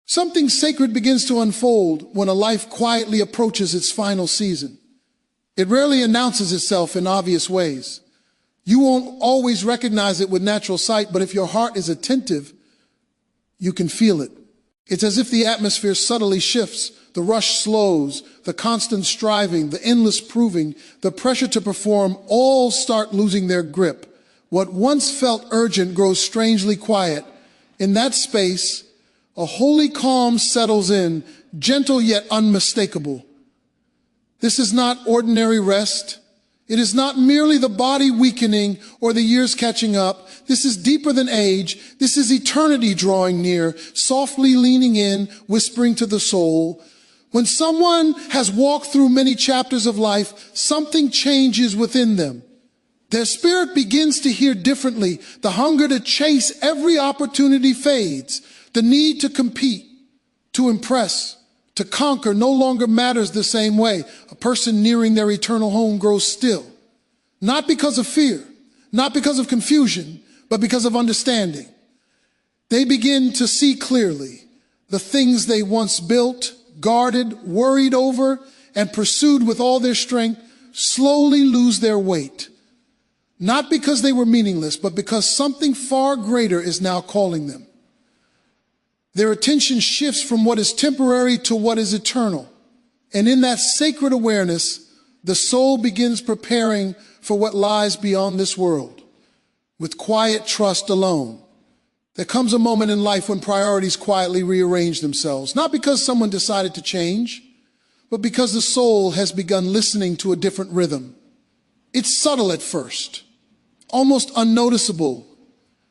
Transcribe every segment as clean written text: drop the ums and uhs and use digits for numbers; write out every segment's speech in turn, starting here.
Something sacred begins to unfold when a life quietly approaches its final season. It rarely announces itself in obvious ways. You won't always recognize it with natural sight, but if your heart is attentive, you can feel it. It's as if the atmosphere subtly shifts, the rush slows, the constant striving, the endless proving, the pressure to perform all start losing their grip. What once felt urgent grows strangely quiet. In that space, a holy calm settles in, gentle yet unmistakable. This is not ordinary rest. It is not merely the body weakening or the years catching up. This is deeper than age. This is eternity drawing near, softly leaning in, whispering to the soul. When someone has walked through many chapters of life, something changes within them. Their spirit begins to hear differently. The hunger to chase every opportunity fades. The need to compete, to impress, to conquer no longer matters the same way. A person nearing their eternal home grows still, not because of fear, not because of confusion, but because of understanding. They begin to see clearly. The things they once built, guarded, worried over, and pursued with all their strength slowly lose their weight. Not because they were meaningless, but because something far greater is now calling them. Their attention shifts from what is temporary to what is eternal. And in that sacred awareness, the soul begins preparing for what lies beyond this world. With quiet trust alone, there comes a moment in life when priorities quietly rearrange themselves, not because someone decided to change, but because the soul has begun listening to a different rhythm. It's subtle at first, almost unnoticeable.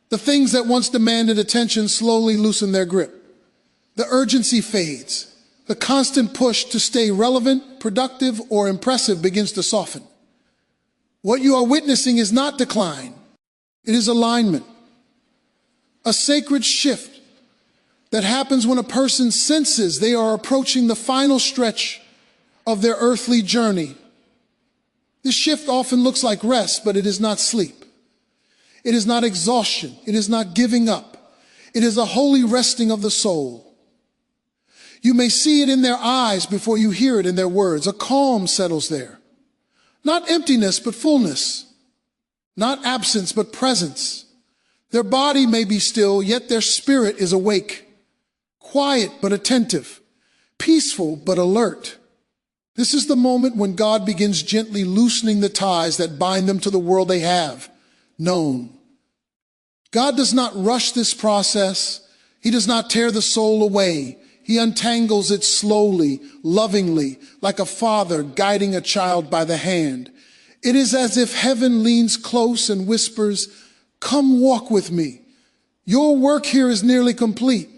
The things that once demanded attention slowly loosen their grip. The urgency fades. The constant push to stay relevant, productive, or impressive begins to soften. What you are witnessing is not decline. It is alignment. A sacred shift that happens when a person senses they are approaching the final stretch of their earthly journey. This shift often looks like rest, but it is not sleep. It is not exhaustion. It is not giving up. It is a holy resting of the soul. You may see it in their eyes before you hear it in their words. A calm settles there. Not emptiness, but fullness. Not absence, but presence. Their body may be still, yet their spirit is awake. Quiet, but attentive. Peaceful, but alert. This is the moment when God begins gently loosening the ties that bind them to the world they have known. God does not rush this process. He does not tear the soul away. He untangles it slowly, lovingly, like a father guiding a child by the hand. It is as if heaven leans close and whispers, "Come walk with me. Your work here is nearly complete.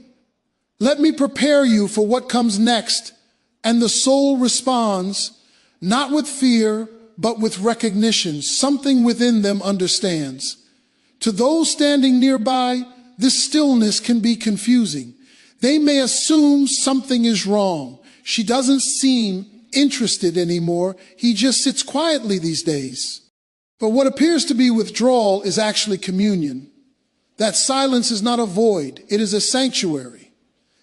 Let me prepare you for what comes next." And the soul responds, not with fear, but with recognition. Something within them understands. To those standing nearby, this stillness can be confusing. They may assume something is wrong. She doesn't seem interested anymore. He just sits quietly these days. But what appears to be withdrawal is actually communion. That silence is not a void. It is a sanctuary.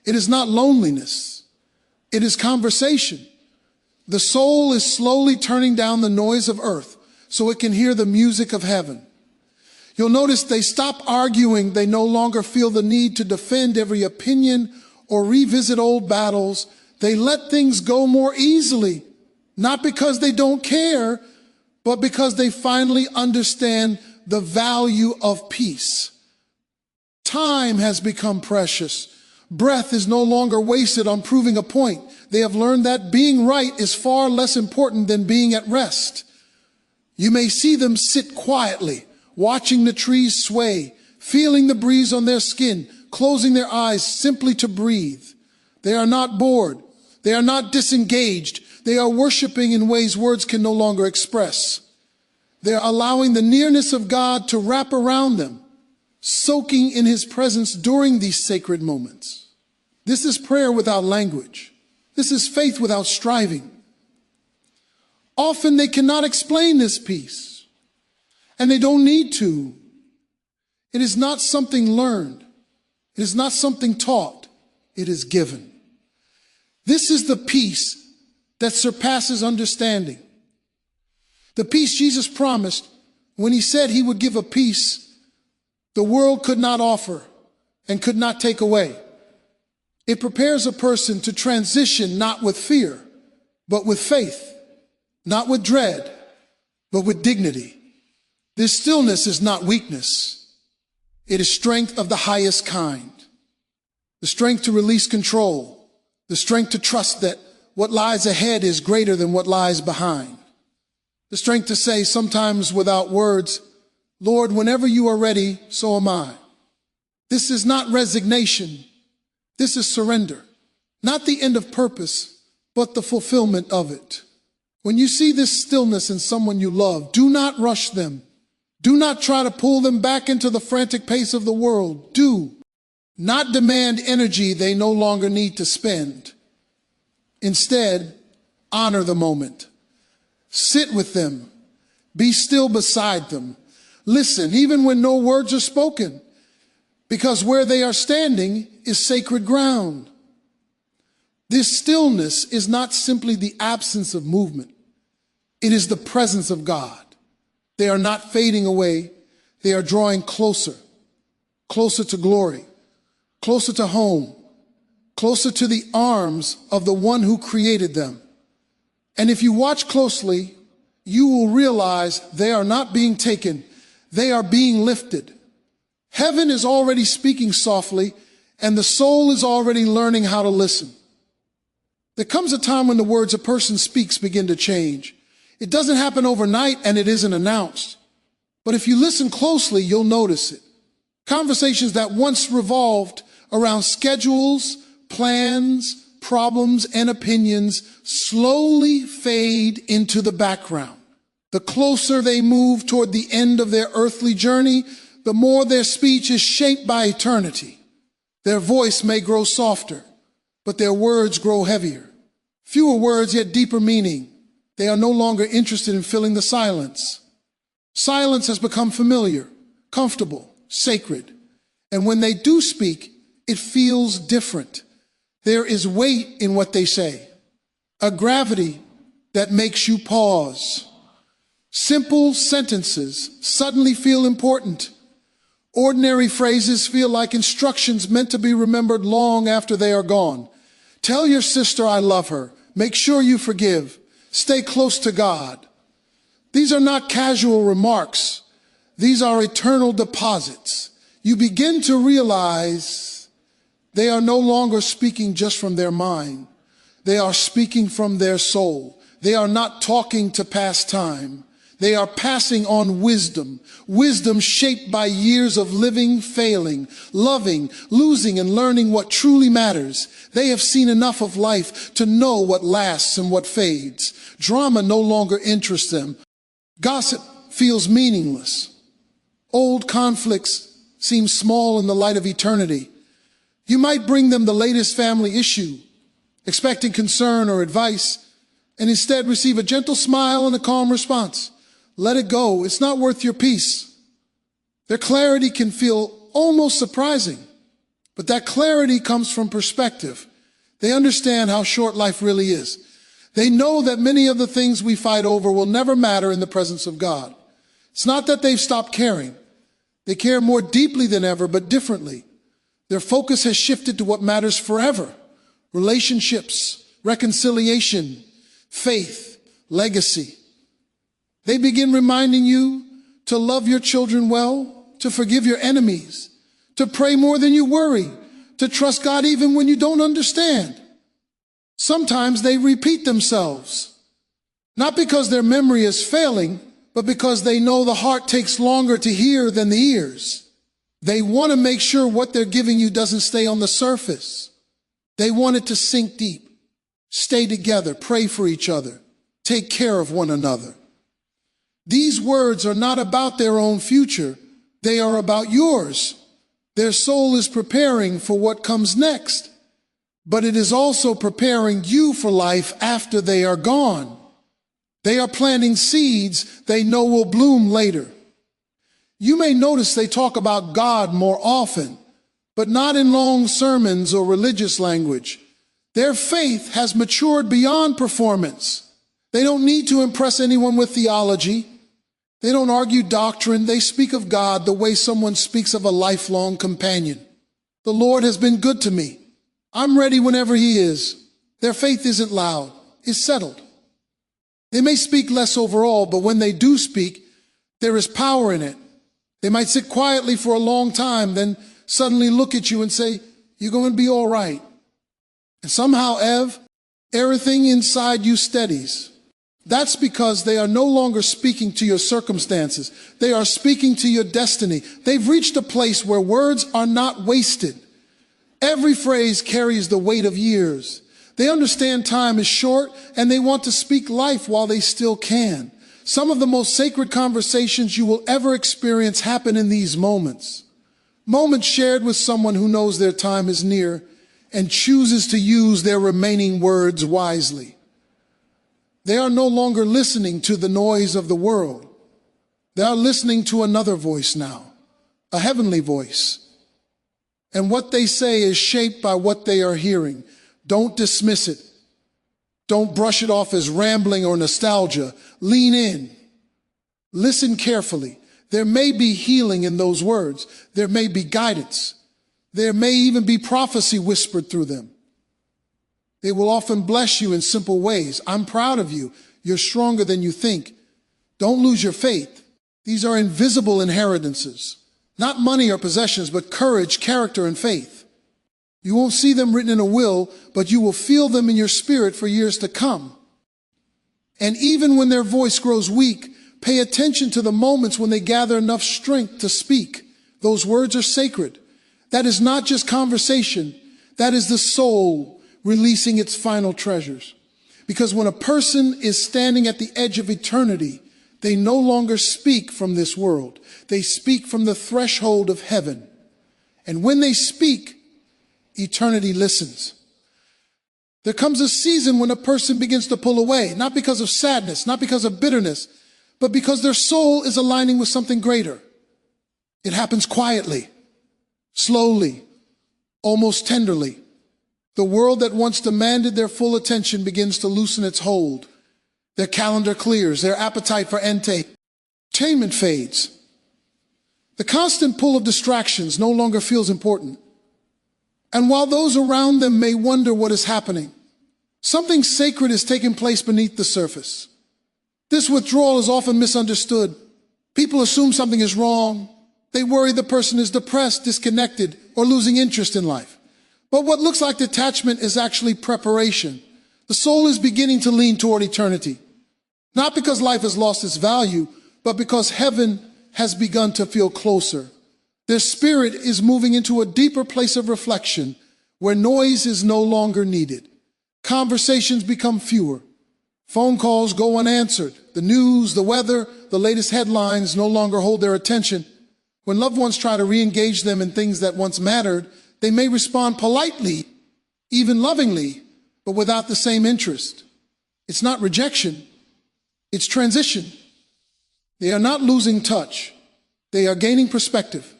It is not loneliness. It is conversation. The soul is slowly turning down the noise of earth so it can hear the music of heaven. You'll notice they stop arguing. They no longer feel the need to defend every opinion or revisit old battles. They let things go more easily, not because they don't care, but because they finally understand the value of peace. Time has become precious. Breath is no longer wasted on proving a point. They have learned that being right is far less important than being at rest. You may see them sit quietly, watching the trees sway, feeling the breeze on their skin, closing their eyes simply to breathe. They are not bored. They are not disengaged. They are worshiping in ways words can no longer express. They are allowing the nearness of God to wrap around them, soaking in His presence during these sacred moments. This is prayer without language. This is faith without striving. Often they cannot explain this peace. And they don't need to. It is not something learned. It is not something taught. it is given. This is the peace that surpasses understanding. The peace Jesus promised when he said he would give a peace the world could not offer and could not take away. It prepares a person to transition not with fear, but with faith, not with dread, but with dignity. This stillness is not weakness. It is strength of the highest kind. The strength to release control, the strength to trust that what lies ahead is greater than what lies behind. The strength to say, sometimes without words, Lord, whenever you are ready, so am I. This is not resignation. This is surrender. Not the end of purpose, but the fulfillment of it. When you see this stillness in someone you love, do not rush them. Do not try to pull them back into the frantic pace of the world. Do not demand energy they no longer need to spend. Instead, honor the moment. Sit with them. Be still beside them. Listen, even when no words are spoken, because where they are standing is sacred ground. This stillness is not simply the absence of movement. It is the presence of God. They are not fading away. They are drawing closer, closer to glory, closer to home, closer to the arms of the one who created them. And if you watch closely, you will realize they are not being taken. They are being lifted. Heaven is already speaking softly, and the soul is already learning how to listen. There comes a time when the words a person speaks begin to change. It doesn't happen overnight, and it isn't announced. But if you listen closely, you'll notice it. Conversations that once revolved around schedules, plans, problems, and opinions slowly fade into the background. The closer they move toward the end of their earthly journey, the more their speech is shaped by eternity. Their voice may grow softer, but their words grow heavier. Fewer words, yet deeper meaning. They are no longer interested in filling the silence. Silence has become familiar, comfortable, sacred. And when they do speak, it feels different. There is weight in what they say, a gravity that makes you pause. Simple sentences suddenly feel important. Ordinary phrases feel like instructions meant to be remembered long after they are gone. Tell your sister I love her. Make sure you forgive. Stay close to God. These are not casual remarks. These are eternal deposits. You begin to realize they are no longer speaking just from their mind. They are speaking from their soul. They are not talking to pass time. They are passing on wisdom, wisdom shaped by years of living, failing, loving, losing, and learning what truly matters. They have seen enough of life to know what lasts and what fades. Drama no longer interests them. Gossip feels meaningless. Old conflicts seem small in the light of eternity. You might bring them the latest family issue, expecting concern or advice, and instead receive a gentle smile and a calm response. Let it go. It's not worth your peace. Their clarity can feel almost surprising, but that clarity comes from perspective. They understand how short life really is. They know that many of the things we fight over will never matter in the presence of God. It's not that they've stopped caring. They care more deeply than ever, but differently. Their focus has shifted to what matters forever: relationships, reconciliation, faith, legacy. They begin reminding you to love your children well, to forgive your enemies, to pray more than you worry, to trust God even when you don't understand. Sometimes they repeat themselves, not because their memory is failing, but because they know the heart takes longer to hear than the ears. They want to make sure what they're giving you doesn't stay on the surface. They want it to sink deep. Stay together, pray for each other, take care of one another. These words are not about their own future. They are about yours. Their soul is preparing for what comes next, but it is also preparing you for life after they are gone. They are planting seeds they know will bloom later. You may notice they talk about God more often, but not in long sermons or religious language. Their faith has matured beyond performance. They don't need to impress anyone with theology. They don't argue doctrine. They speak of God the way someone speaks of a lifelong companion. The Lord has been good to me. I'm ready whenever He is. Their faith isn't loud. It's settled. They may speak less overall, but when they do speak, there is power in it. They might sit quietly for a long time, then suddenly look at you and say, "You're going to be all right." And somehow, everything inside you steadies. That's because they are no longer speaking to your circumstances. They are speaking to your destiny. They've reached a place where words are not wasted. Every phrase carries the weight of years. They understand time is short, and they want to speak life while they still can. Some of the most sacred conversations you will ever experience happen in these moments. Moments shared with someone who knows their time is near and chooses to use their remaining words wisely. They are no longer listening to the noise of the world. They are listening to another voice now, a heavenly voice. And what they say is shaped by what they are hearing. Don't dismiss it. Don't brush it off as rambling or nostalgia. Lean in. Listen carefully. There may be healing in those words. There may be guidance. There may even be prophecy whispered through them. They will often bless you in simple ways. "I'm proud of you. You're stronger than you think. Don't lose your faith." These are invisible inheritances. Not money or possessions, but courage, character, and faith. You won't see them written in a will, but you will feel them in your spirit for years to come. And even when their voice grows weak, pay attention to the moments when they gather enough strength to speak. Those words are sacred. That is not just conversation. That is the soul releasing its final treasures. Because when a person is standing at the edge of eternity, they no longer speak from this world. They speak from the threshold of heaven. And when they speak, eternity listens. There comes a season when a person begins to pull away, not because of sadness, not because of bitterness, but because their soul is aligning with something greater. It happens quietly, slowly, almost tenderly. The world that once demanded their full attention begins to loosen its hold. Their calendar clears, their appetite for entertainment fades. The constant pull of distractions no longer feels important. And while those around them may wonder what is happening, something sacred is taking place beneath the surface. This withdrawal is often misunderstood. People assume something is wrong. They worry the person is depressed, disconnected, or losing interest in life. But what looks like detachment is actually preparation. The soul is beginning to lean toward eternity. Not because life has lost its value, but because heaven has begun to feel closer. Their spirit is moving into a deeper place of reflection where noise is no longer needed. Conversations become fewer. Phone calls go unanswered. The news, the weather, the latest headlines no longer hold their attention. When loved ones try to re-engage them in things that once mattered, they may respond politely, even lovingly, but without the same interest. It's not rejection, it's transition. They are not losing touch. They are gaining perspective.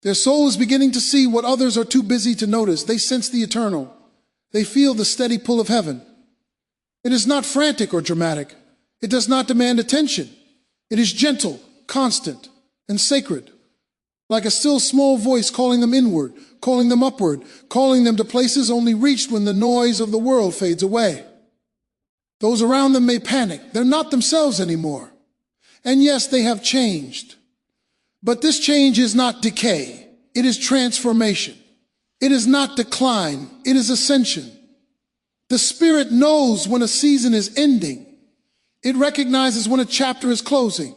Their soul is beginning to see what others are too busy to notice. They sense the eternal. They feel the steady pull of heaven. It is not frantic or dramatic. It does not demand attention. It is gentle, constant, and sacred. Like a still small voice calling them inward, calling them upward, calling them to places only reached when the noise of the world fades away. Those around them may panic. They're not themselves anymore. And yes, they have changed. But this change is not decay. It is transformation. It is not decline. It is ascension. The Spirit knows when a season is ending. It recognizes when a chapter is closing.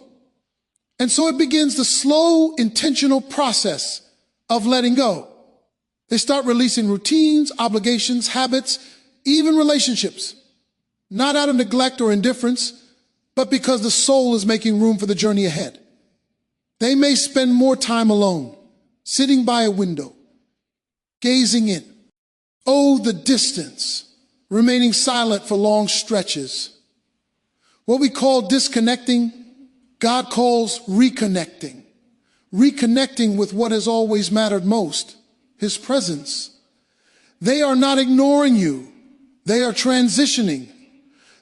And so it begins the slow, intentional process of letting go. They start releasing routines, obligations, habits, even relationships. Not out of neglect or indifference, but because the soul is making room for the journey ahead. They may spend more time alone, sitting by a window, gazing in. Oh, the distance, remaining silent for long stretches. What we call disconnecting, God calls reconnecting. Reconnecting with what has always mattered most. his presence. They are not ignoring you. They are transitioning.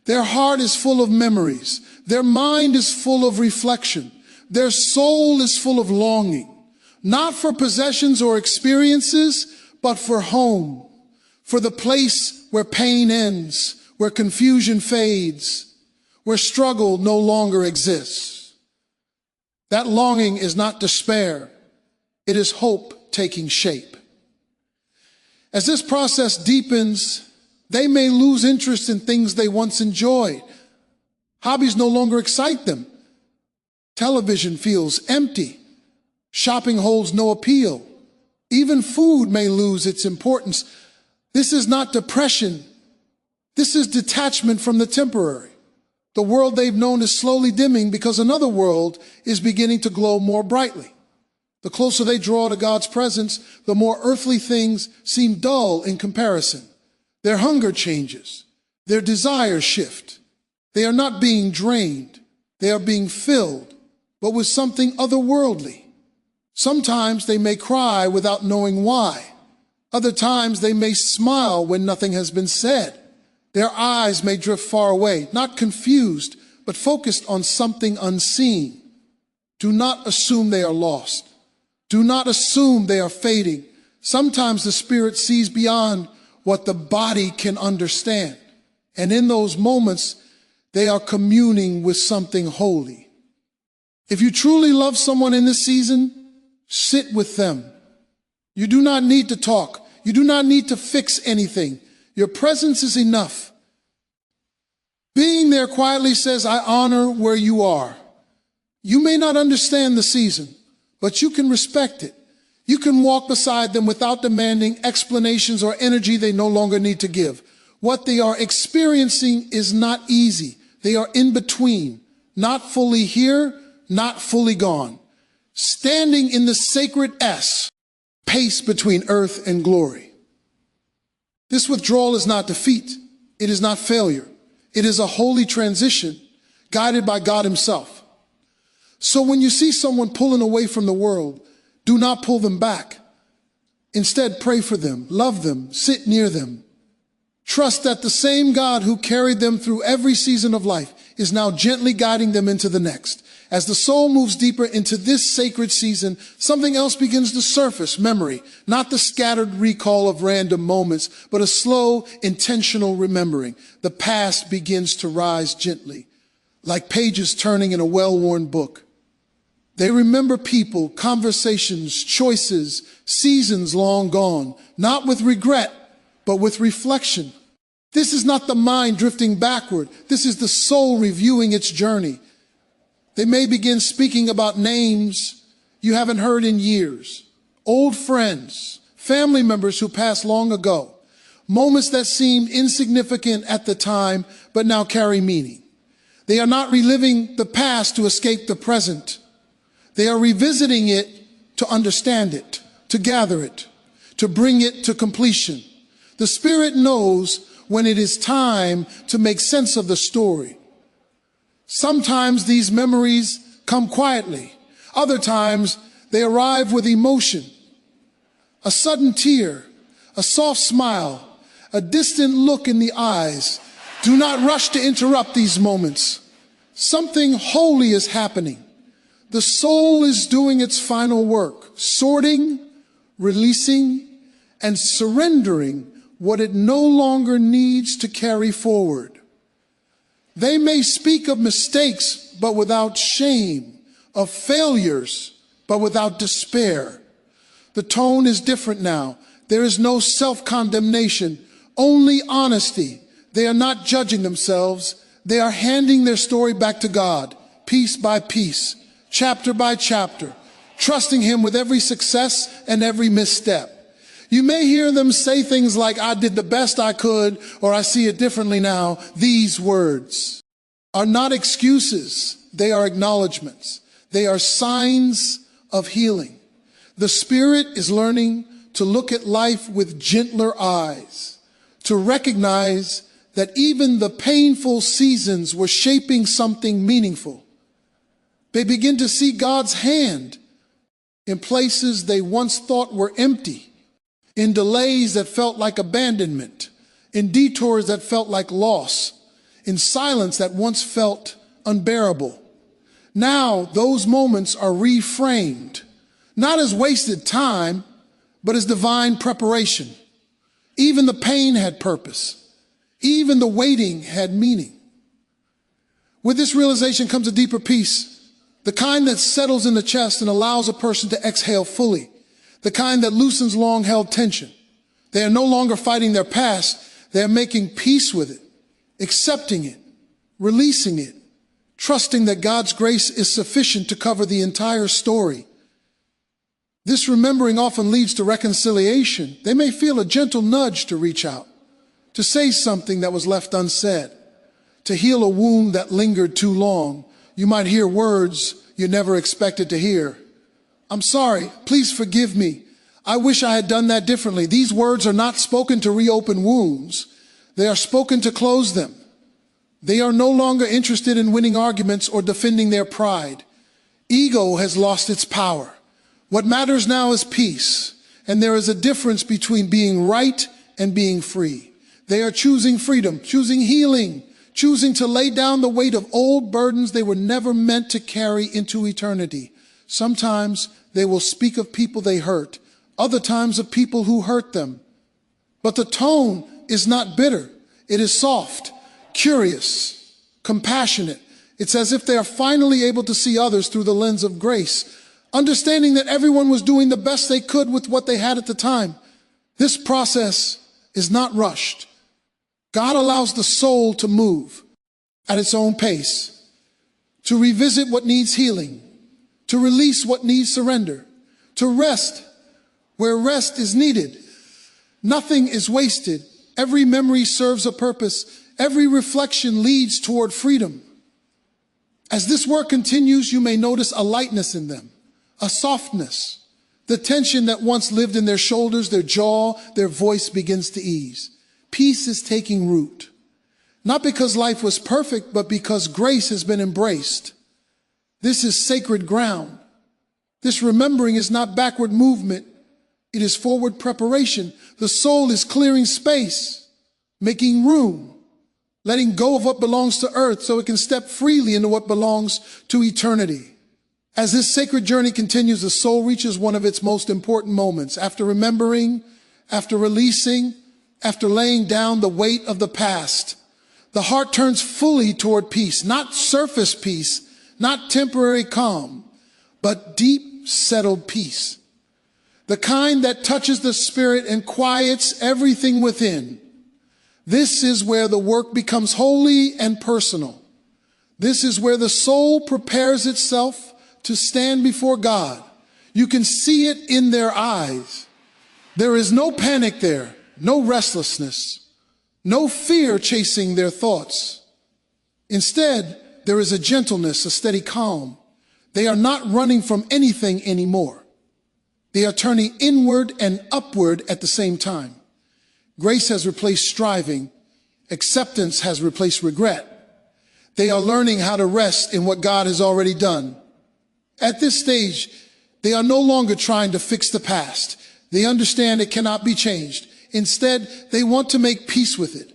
Their heart is full of memories. Their mind is full of reflection. Their soul is full of longing, not for possessions or experiences, but for home, for the place where pain ends, where confusion fades, where struggle no longer exists. That longing is not despair. It is hope taking shape. As this process deepens, they may lose interest in things they once enjoyed. Hobbies no longer excite them. Television feels empty. Shopping holds no appeal. Even food may lose its importance. This is not depression. This is detachment from the temporary. The world they've known is slowly dimming because another world is beginning to glow more brightly. The closer they draw to God's presence, the more earthly things seem dull in comparison. Their hunger changes. Their desires shift. They are not being drained. They are being filled, but with something otherworldly. Sometimes they may cry without knowing why. Other times they may smile when nothing has been said. Their eyes may drift far away, not confused, but focused on something unseen. Do not assume they are lost. Do not assume they are fading. Sometimes the spirit sees beyond what the body can understand. And in those moments, they are communing with something holy. If you truly love someone in this season, sit with them. You do not need to talk. You do not need to fix anything. Your presence is enough. Being there quietly says, I honor where you are. You may not understand the season, but you can respect it. You can walk beside them without demanding explanations or energy they no longer need to give. What they are experiencing is not easy. They are in between, not fully here, not fully gone. Standing in the sacred pace between earth and glory. This withdrawal is not defeat. It is not failure. It is a holy transition guided by God himself. So when you see someone pulling away from the world, do not pull them back. Instead, pray for them, love them, sit near them. Trust that the same God who carried them through every season of life is now gently guiding them into the next. As the soul moves deeper into this sacred season, something else begins to surface, memory, not the scattered recall of random moments, but a slow, intentional remembering. The past begins to rise gently, like pages turning in a well-worn book. They remember people, conversations, choices, seasons long gone, not with regret, but with reflection. This is not the mind drifting backward. This is the soul reviewing its journey. They may begin speaking about names you haven't heard in years, old friends, family members who passed long ago, moments that seemed insignificant at the time, but now carry meaning. They are not reliving the past to escape the present. They are revisiting it to understand it, to gather it, to bring it to completion. The Spirit knows when it is time to make sense of the story. Sometimes these memories come quietly. Other times they arrive with emotion. A sudden tear, a soft smile, a distant look in the eyes. Do not rush to interrupt these moments. Something holy is happening. The soul is doing its final work, sorting, releasing, and surrendering what it no longer needs to carry forward. They may speak of mistakes, but without shame, of failures, but without despair. The tone is different now. There is no self-condemnation, only honesty. They are not judging themselves. They are handing their story back to God, piece by piece, chapter by chapter, trusting him with every success and every misstep. You may hear them say things like, I did the best I could, or I see it differently now. These words are not excuses. They are acknowledgments. They are signs of healing. The Spirit is learning to look at life with gentler eyes, to recognize that even the painful seasons were shaping something meaningful. They begin to see God's hand in places they once thought were empty. in delays that felt like abandonment, in detours that felt like loss, in silence that once felt unbearable. Now those moments are reframed, not as wasted time, but as divine preparation. Even the pain had purpose. Even the waiting had meaning. With this realization comes a deeper peace, the kind that settles in the chest and allows a person to exhale fully, the kind that loosens long-held tension. They are no longer fighting their past. They are making peace with it, accepting it, releasing it, trusting that God's grace is sufficient to cover the entire story. This remembering often leads to reconciliation. They may feel a gentle nudge to reach out, to say something that was left unsaid, to heal a wound that lingered too long. You might hear words you never expected to hear. I'm sorry, please forgive me. I wish I had done that differently. These words are not spoken to reopen wounds. They are spoken to close them. They are no longer interested in winning arguments or defending their pride. Ego has lost its power. What matters now is peace, and there is a difference between being right and being free. They are choosing freedom, choosing healing, choosing to lay down the weight of old burdens they were never meant to carry into eternity. Sometimes they will speak of people they hurt, other times of people who hurt them. But the tone is not bitter. It is soft, curious, compassionate. It's as if they are finally able to see others through the lens of grace, understanding that everyone was doing the best they could with what they had at the time. This process is not rushed. God allows the soul to move at its own pace, to revisit what needs healing, to release what needs surrender, to rest where rest is needed. Nothing is wasted. Every memory serves a purpose. Every reflection leads toward freedom. As this work continues, you may notice a lightness in them, a softness. The tension that once lived in their shoulders, their jaw, their voice begins to ease. Peace is taking root, not because life was perfect, but because grace has been embraced. This is sacred ground. This remembering is not backward movement. It is forward preparation. The soul is clearing space, making room, letting go of what belongs to earth so it can step freely into what belongs to eternity. As this sacred journey continues, the soul reaches one of its most important moments. After remembering, after releasing, after laying down the weight of the past, the heart turns fully toward peace, not surface peace, not temporary calm, but deep, settled peace. The kind that touches the spirit and quiets everything within. This is where the work becomes holy and personal. This is where the soul prepares itself to stand before God. You can see it in their eyes. There is no panic there, no restlessness, no fear chasing their thoughts. Instead, there is a gentleness, a steady calm. They are not running from anything anymore. They are turning inward and upward at the same time. Grace has replaced striving. Acceptance has replaced regret. They are learning how to rest in what God has already done. At this stage, they are no longer trying to fix the past. They understand it cannot be changed. Instead, they want to make peace with it.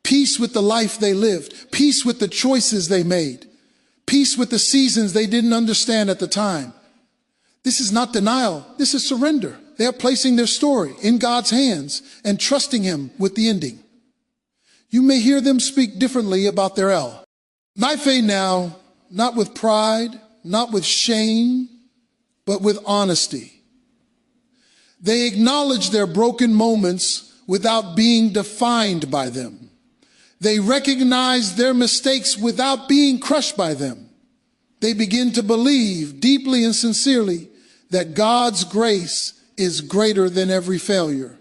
Peace with the life they lived. Peace with the choices they made. Peace with the seasons they didn't understand at the time. This is not denial. This is surrender. They are placing their story in God's hands and trusting Him with the ending. You may hear them speak differently about their L. Life now, not with pride, not with shame, but with honesty. They acknowledge their broken moments without being defined by them. They recognize their mistakes without being crushed by them. They begin to believe deeply and sincerely that God's grace is greater than every failure,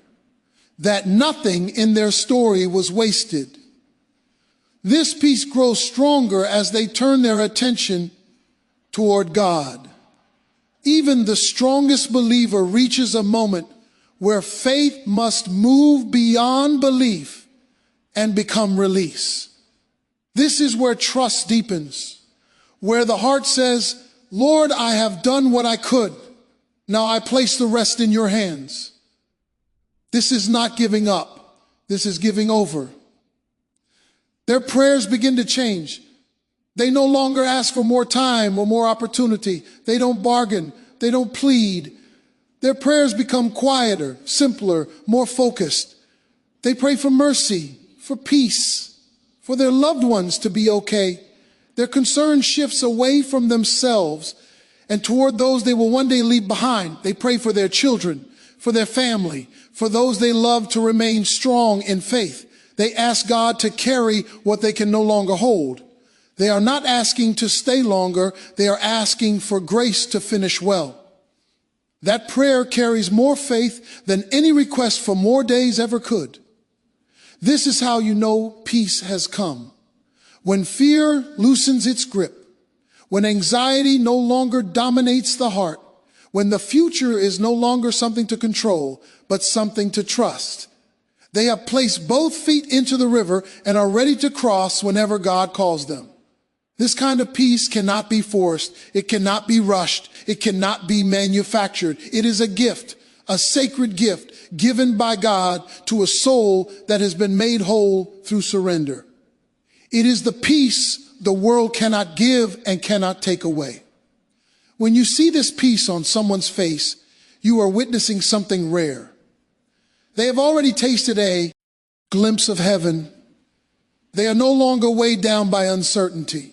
that nothing in their story was wasted. This peace grows stronger as they turn their attention toward God. Even the strongest believer reaches a moment where faith must move beyond belief and become release. This is where trust deepens, where the heart says, Lord, I have done what I could. Now I place the rest in your hands. This is not giving up. This is giving over. Their prayers begin to change. They no longer ask for more time or more opportunity. They don't bargain. They don't plead. Their prayers become quieter, simpler, more focused. They pray for mercy, for peace, for their loved ones to be okay. Their concern shifts away from themselves and toward those they will one day leave behind. They pray for their children, for their family, for those they love to remain strong in faith. They ask God to carry what they can no longer hold. They are not asking to stay longer. They are asking for grace to finish well. That prayer carries more faith than any request for more days ever could. This is how you know peace has come. When fear loosens its grip, when anxiety no longer dominates the heart, when the future is no longer something to control, but something to trust. They have placed both feet into the river and are ready to cross whenever God calls them. This kind of peace cannot be forced. It cannot be rushed. It cannot be manufactured. It is a gift, a sacred gift given by God to a soul that has been made whole through surrender. It is the peace the world cannot give and cannot take away. When you see this peace on someone's face, you are witnessing something rare. They have already tasted a glimpse of heaven. They are no longer weighed down by uncertainty.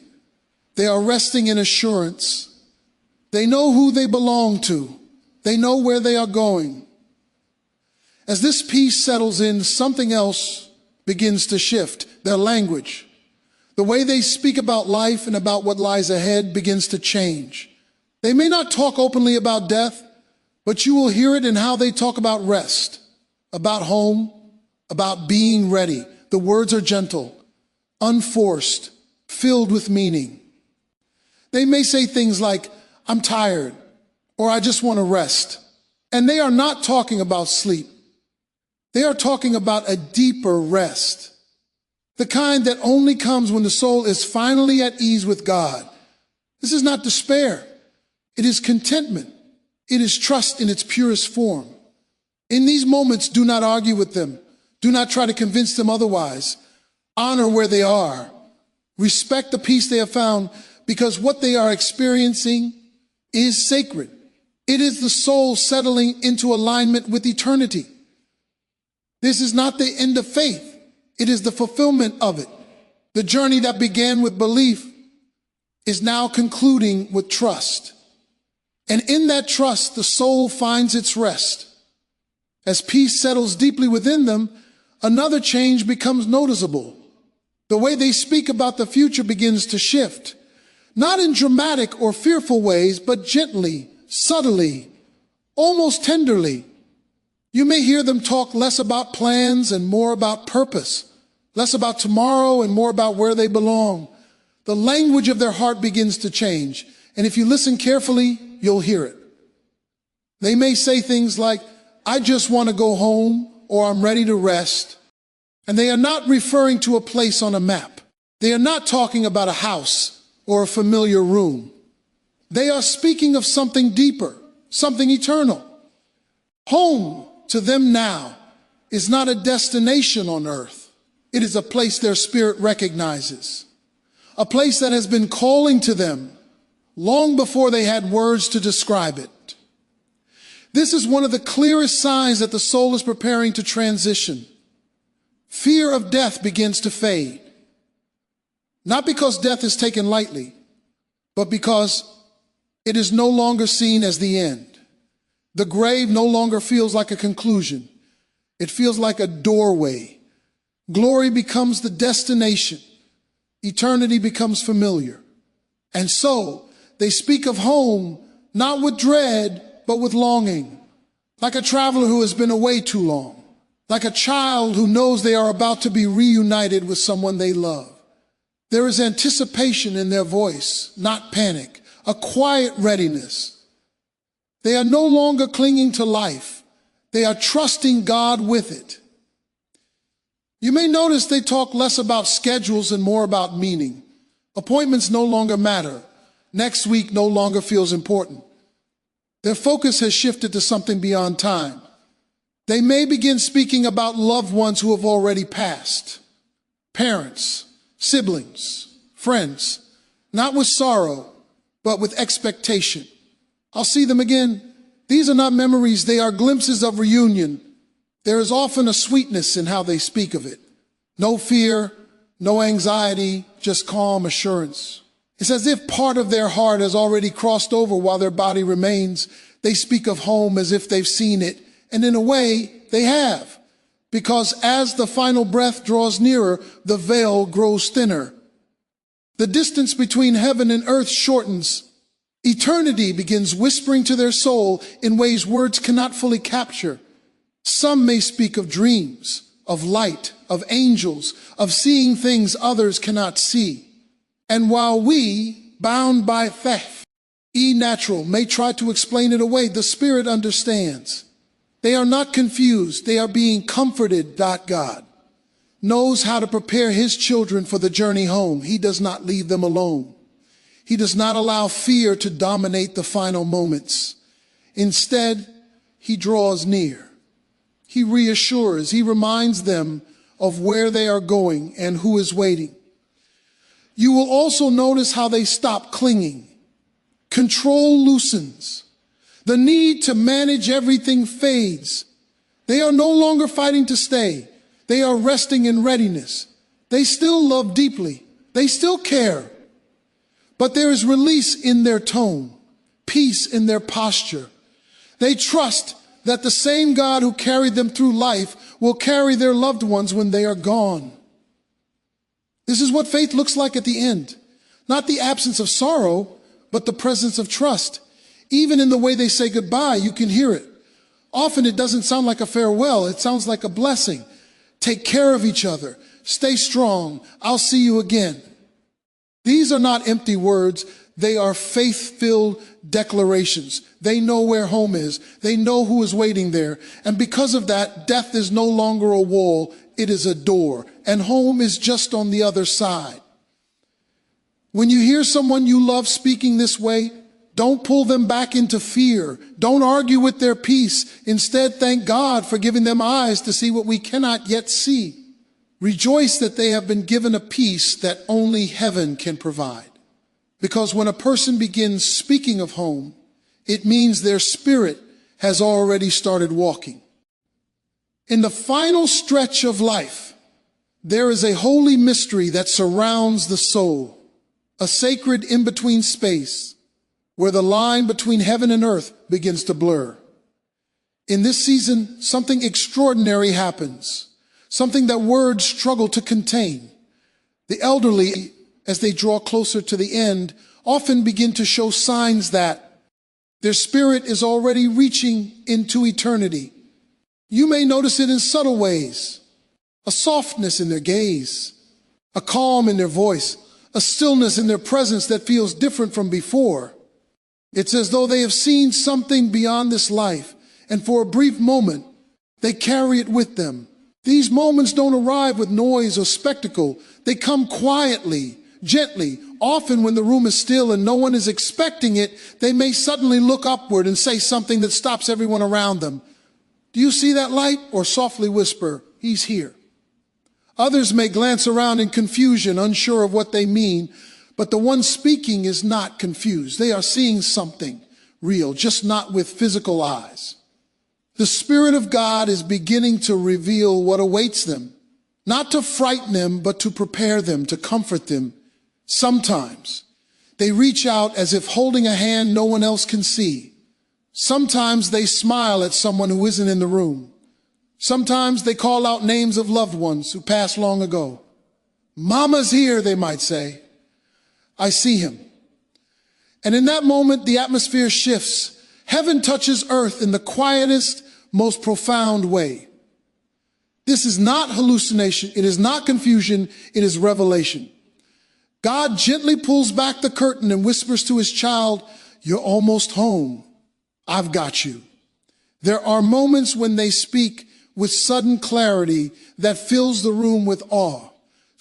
They are resting in assurance. They know who they belong to. They know where they are going. As this peace settles in, something else begins to shift. Their language, the way they speak about life and about what lies ahead begins to change. They may not talk openly about death, but you will hear it in how they talk about rest, about home, about being ready. The words are gentle, unforced, filled with meaning. They may say things like, "I'm tired," or "I just want to rest." And they are not talking about sleep. They are talking about a deeper rest, the kind that only comes when the soul is finally at ease with God. This is not despair. It is contentment. It is trust in its purest form. In these moments, do not argue with them. Do not try to convince them otherwise. Honor where they are. Respect the peace they have found, because what they are experiencing is sacred. It is the soul settling into alignment with eternity. This is not the end of faith. It is the fulfillment of it. The journey that began with belief is now concluding with trust. And in that trust, the soul finds its rest. As peace settles deeply within them, another change becomes noticeable. The way they speak about the future begins to shift. Not in dramatic or fearful ways, but gently, subtly, almost tenderly. You may hear them talk less about plans and more about purpose, less about tomorrow and more about where they belong. The language of their heart begins to change, and if you listen carefully, you'll hear it. They may say things like, "I just want to go home," or "I'm ready to rest." And they are not referring to a place on a map. They are not talking about a house or a familiar room. They are speaking of something deeper, something eternal. Home to them now is not a destination on earth. It is a place their spirit recognizes, a place that has been calling to them long before they had words to describe it. This is one of the clearest signs that the soul is preparing to transition. Fear of death begins to fade. Not because death is taken lightly, but because it is no longer seen as the end. The grave no longer feels like a conclusion. It feels like a doorway. Glory becomes the destination. Eternity becomes familiar. And so they speak of home, not with dread, but with longing. Like a traveler who has been away too long. Like a child who knows they are about to be reunited with someone they love. There is anticipation in their voice, not panic, a quiet readiness. They are no longer clinging to life. They are trusting God with it. You may notice they talk less about schedules and more about meaning. Appointments no longer matter. Next week no longer feels important. Their focus has shifted to something beyond time. They may begin speaking about loved ones who have already passed. Parents, siblings, friends, not with sorrow, but with expectation. I'll see them again. These are not memories, they are glimpses of reunion. There is often a sweetness in how they speak of it. No fear, no anxiety, just calm assurance. It's as if part of their heart has already crossed over while their body remains. They speak of home as if they've seen it, and in a way, they have. Because as the final breath draws nearer, the veil grows thinner. The distance between heaven and earth shortens. Eternity begins whispering to their soul in ways words cannot fully capture. Some may speak of dreams, of light, of angels, of seeing things others cannot see. And while we, bound by faith, natural, may try to explain it away, the Spirit understands. They are not confused. They are being comforted. God knows how to prepare his children for the journey home. He does not leave them alone. He does not allow fear to dominate the final moments. Instead, he draws near. He reassures. He reminds them of where they are going and who is waiting. You will also notice how they stop clinging. Control loosens. The need to manage everything fades. They are no longer fighting to stay. They are resting in readiness. They still love deeply. They still care. But there is release in their tone, peace in their posture. They trust that the same God who carried them through life will carry their loved ones when they are gone. This is what faith looks like at the end. Not the absence of sorrow, but the presence of trust. Even in the way they say goodbye, you can hear it. Often it doesn't sound like a farewell. It sounds like a blessing. Take care of each other. Stay strong. I'll see you again. These are not empty words. They are faith-filled declarations. They know where home is. They know who is waiting there. And because of that, death is no longer a wall. It is a door. And home is just on the other side. When you hear someone you love speaking this way, don't pull them back into fear. Don't argue with their peace. Instead, thank God for giving them eyes to see what we cannot yet see. Rejoice that they have been given a peace that only heaven can provide. Because when a person begins speaking of home, it means their spirit has already started walking. In the final stretch of life, there is a holy mystery that surrounds the soul, a sacred in-between space where the line between heaven and earth begins to blur. In this season, something extraordinary happens, something that words struggle to contain. The elderly, as they draw closer to the end, often begin to show signs that their spirit is already reaching into eternity. You may notice it in subtle ways, a softness in their gaze, a calm in their voice, a stillness in their presence that feels different from before. It's as though they have seen something beyond this life, and for a brief moment, they carry it with them. These moments don't arrive with noise or spectacle. They come quietly, gently. Often when the room is still and no one is expecting it, they may suddenly look upward and say something that stops everyone around them. Do you see that light? Or softly whisper, he's here. Others may glance around in confusion, unsure of what they mean, but the one speaking is not confused. They are seeing something real, just not with physical eyes. The Spirit of God is beginning to reveal what awaits them, not to frighten them, but to prepare them, to comfort them. Sometimes they reach out as if holding a hand no one else can see. Sometimes they smile at someone who isn't in the room. Sometimes they call out names of loved ones who passed long ago. Mama's here, they might say. I see him. And in that moment, the atmosphere shifts. Heaven touches earth in the quietest, most profound way. This is not hallucination. It is not confusion. It is revelation. God gently pulls back the curtain and whispers to his child, you're almost home. I've got you. There are moments when they speak with sudden clarity that fills the room with awe.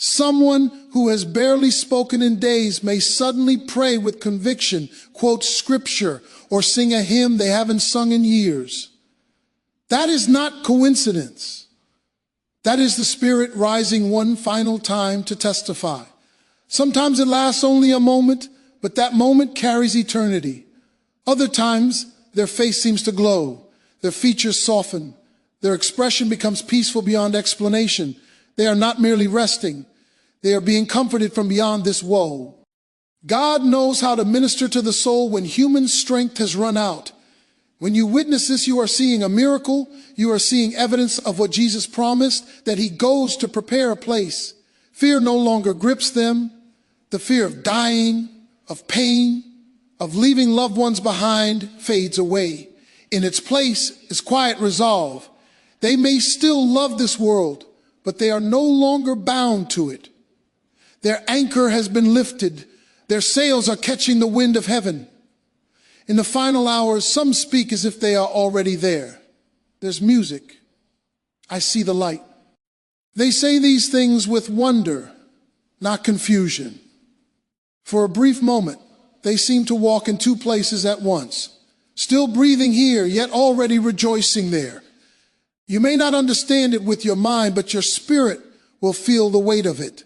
Someone who has barely spoken in days may suddenly pray with conviction, quote scripture, or sing a hymn they haven't sung in years. That is not coincidence. That is the Spirit rising one final time to testify. Sometimes it lasts only a moment, but that moment carries eternity. Other times, their face seems to glow, their features soften, their expression becomes peaceful beyond explanation. They are not merely resting, they are being comforted from beyond this woe. God knows how to minister to the soul when human strength has run out. When you witness this, you are seeing a miracle. You are seeing evidence of what Jesus promised, that he goes to prepare a place. Fear no longer grips them. The fear of dying, of pain, of leaving loved ones behind fades away. In its place is quiet resolve. They may still love this world, but they are no longer bound to it. Their anchor has been lifted. Their sails are catching the wind of heaven. In the final hours, some speak as if they are already there. There's music. I see the light. They say these things with wonder, not confusion. For a brief moment, they seem to walk in two places at once, still breathing here, yet already rejoicing there. You may not understand it with your mind, but your spirit will feel the weight of it.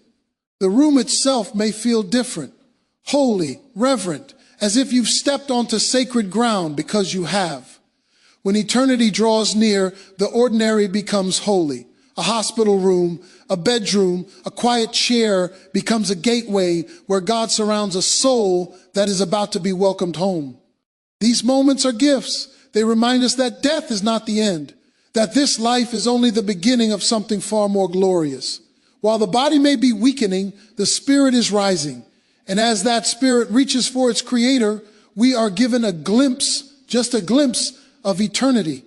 The room itself may feel different, holy, reverent, as if you've stepped onto sacred ground, because you have. When eternity draws near, the ordinary becomes holy. A hospital room, a bedroom, a quiet chair becomes a gateway where God surrounds a soul that is about to be welcomed home. These moments are gifts. They remind us that death is not the end, that this life is only the beginning of something far more glorious. While the body may be weakening, the spirit is rising. And as that spirit reaches for its creator, we are given a glimpse, just a glimpse of eternity.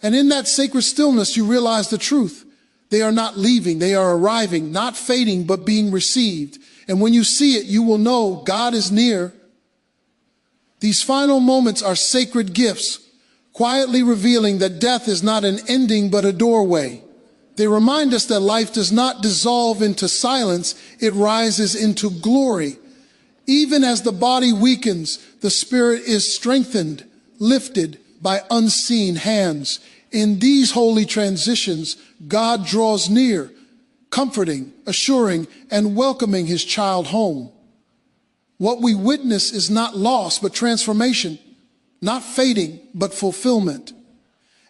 And in that sacred stillness, you realize the truth. They are not leaving, they are arriving, not fading, but being received. And when you see it, you will know God is near. These final moments are sacred gifts, quietly revealing that death is not an ending, but a doorway. They remind us that life does not dissolve into silence, it rises into glory. Even as the body weakens, the spirit is strengthened, lifted by unseen hands. In these holy transitions, God draws near, comforting, assuring, and welcoming his child home. What we witness is not loss, but transformation, not fading, but fulfillment.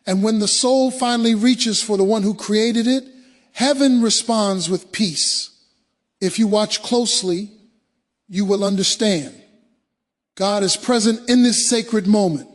And when the soul finally reaches for the one who created it, heaven responds with peace. If you watch closely, you will understand. God is present in this sacred moment.